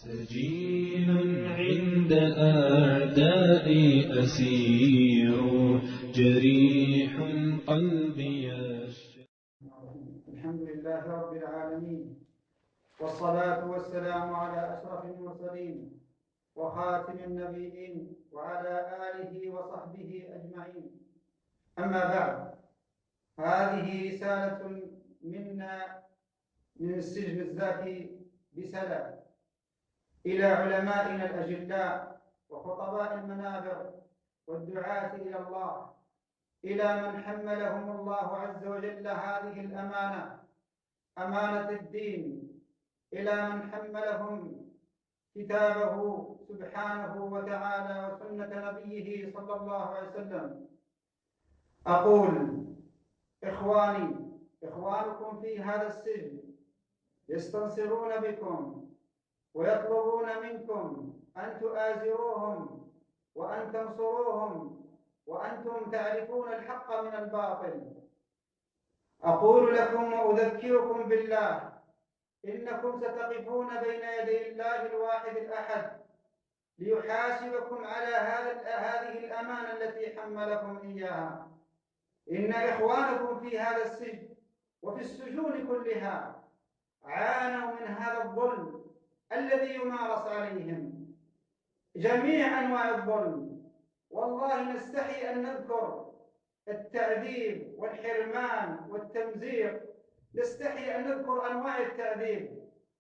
سجين عند أعدائي أسير جريح قلبي الحمد لله رب العالمين، والصلاة والسلام على أشرف المرسلين وخاتم النبيين وعلى آله وصحبه أجمعين. أما بعد، هذه رسالة منا من السجن الزاكي بسلام إلى علمائنا الأجلاء وخطباء المنابر والدعاة إلى الله، إلى من حملهم الله عز وجل هذه الأمانة، أمانة الدين، إلى من حملهم كتابه سبحانه وتعالى وسنة نبيه صلى الله عليه وسلم. أقول: إخوانكم في هذا السجن يستنصرون بكم ويطلبون منكم أن تؤازروهم وأن تنصروهم وأنتم تعرفون الحق من الباطل. أقول لكم وأذكركم بالله: إنكم ستقفون بين يدي الله الواحد الأحد ليحاسبكم على هذه الأمانة التي حملكم إياها. إن إخوانكم في هذا السجن وفي السجون كلها عانوا من هذا الظلم الذي يمارس عليهم، جميع أنواع الظلم. والله نستحي أن نذكر التعذيب والحرمان والتمزيق، نستحي أن نذكر أنواع التعذيب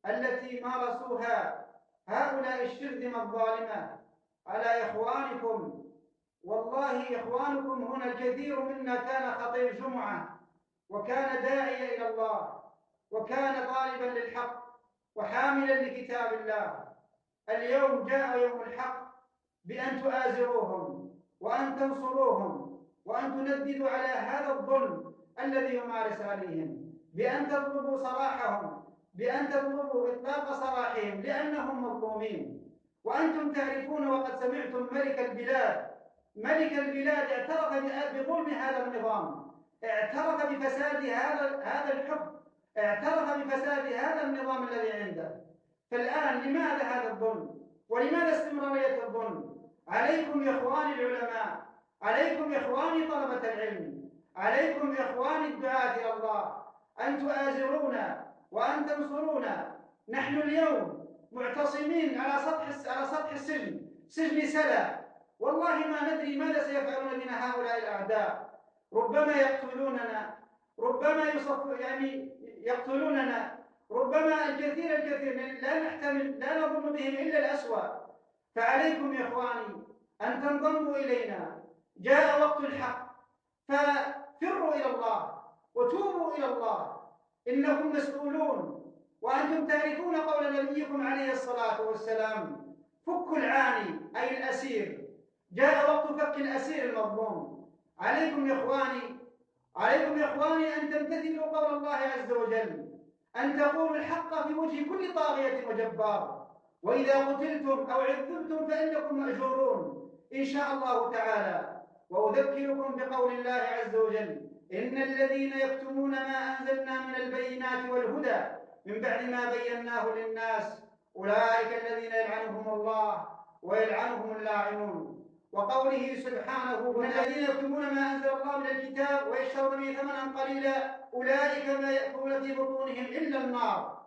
التي مارسوها هؤلاء الشرذمة الظالمة على إخوانكم. والله إخوانكم هنا الكثير منا كان خطيب جمعة وكان داعيا إلى الله وكان طالبا للحق وحاملا لكتاب الله. اليوم جاء يوم الحق بأن تؤازروهم وأن تنصروهم وأن تنددوا على هذا الظلم الذي يمارس عليهم، بأن تطلبوا صلاحهم، بأن تطلبوا إطلاق سراحهم لأنهم مظلومين. وأنتم تعرفون وقد سمعتم ملك البلاد اعترف بظلم هذا النظام، اعترف بفساد هذا الحكم، اعترف بفساد هذا النظام الذي عنده. فالآن لماذا هذا الظلم؟ ولماذا استمرارية الظلم؟ عليكم يا إخواني العلماء، عليكم يا إخواني طلبة العلم، عليكم يا إخواني الدعاة إلى الله أن تؤازرونا وأن تنصرونا. نحن اليوم معتصمين على سطح السجن، سجن سلا. والله ما ندري ماذا سيفعلون بنا هؤلاء الأعداء. ربما يقتلوننا، ربما يقتلوننا، ربما الكثير لا نظن بهم إلا الأسوأ. فعليكم يا إخواني أن تنضموا إلينا. جاء وقت الحق، ففروا إلى الله وتوبوا إلى الله، إنكم مسؤولون. وأنتم تعرفون قول نبيكم عليه الصلاة والسلام: فك العاني أي الأسير. جاء وقت فك الأسير المظلوم. عليكم يا إخواني أن تمتثلوا قول الله عز وجل، أن تقولوا الحق في وجه كل طاغية وجبار، وإذا قتلتم أو عذبتم فإنكم مأجورون إن شاء الله تعالى. وأذكركم بقول الله عز وجل: إن الذين يكتمون ما أنزلنا من البينات والهدى من بعد ما بيناه للناس أولئك الذين يلعنهم الله ويلعنهم اللاعنون. وقوله سبحانه: إن الذين يكتمون ما أنزل الله من الكتاب ويشترون به ثمنا قليلا أولئك ما يأكلون في بطونهم إلا النار.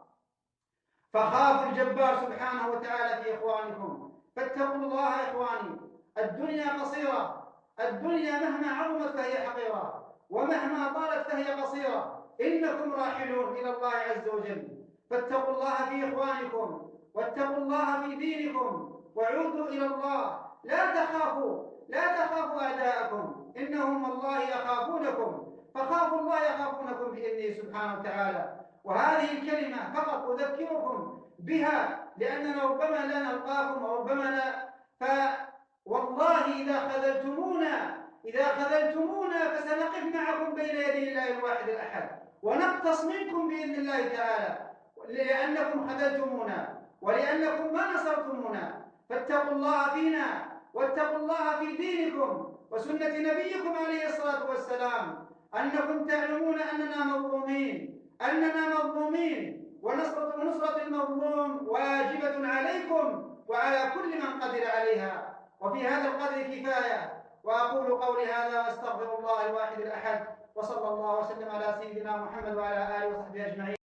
فخافوا الجبار سبحانه وتعالى في إخوانكم، فاتقوا الله يا إخواني. الدنيا قصيرة، الدنيا مهما عظمت فهي حقيرة، ومهما طالت فهي قصيرة. إنكم راحلون إلى الله عز وجل، فاتقوا الله في إخوانكم، واتقوا الله في دينكم، وعودوا إلى الله. لا تخافوا أعداءكم، إنهم والله يخافونكم، فخافوا الله يخافونكم بإذنه سبحانه وتعالى. وهذه الكلمة فقط أذكركم بها لأننا ربما لا نلقاكم وربما لا. فوالله إذا خذلتمونا فسنقف معكم بين يدي الله الواحد الأحد ونقتص منكم بإذن الله تعالى، لأنكم خذلتمونا ولأنكم ما نصرتمونا. فاتقوا الله فينا واتقوا الله في دينكم وسنة نبيكم عليه الصلاة والسلام. أنكم تعلمون أننا مظلومين ونصرة المظلوم واجبة عليكم عليكم وعلى كل من قدر عليها، وفي هذا القدر كفاية. وأقول قولي هذا وأستغفر الله الواحد الأحد، وصلى الله وسلم على سيدنا محمد وعلى آله وصحبه أجمعين.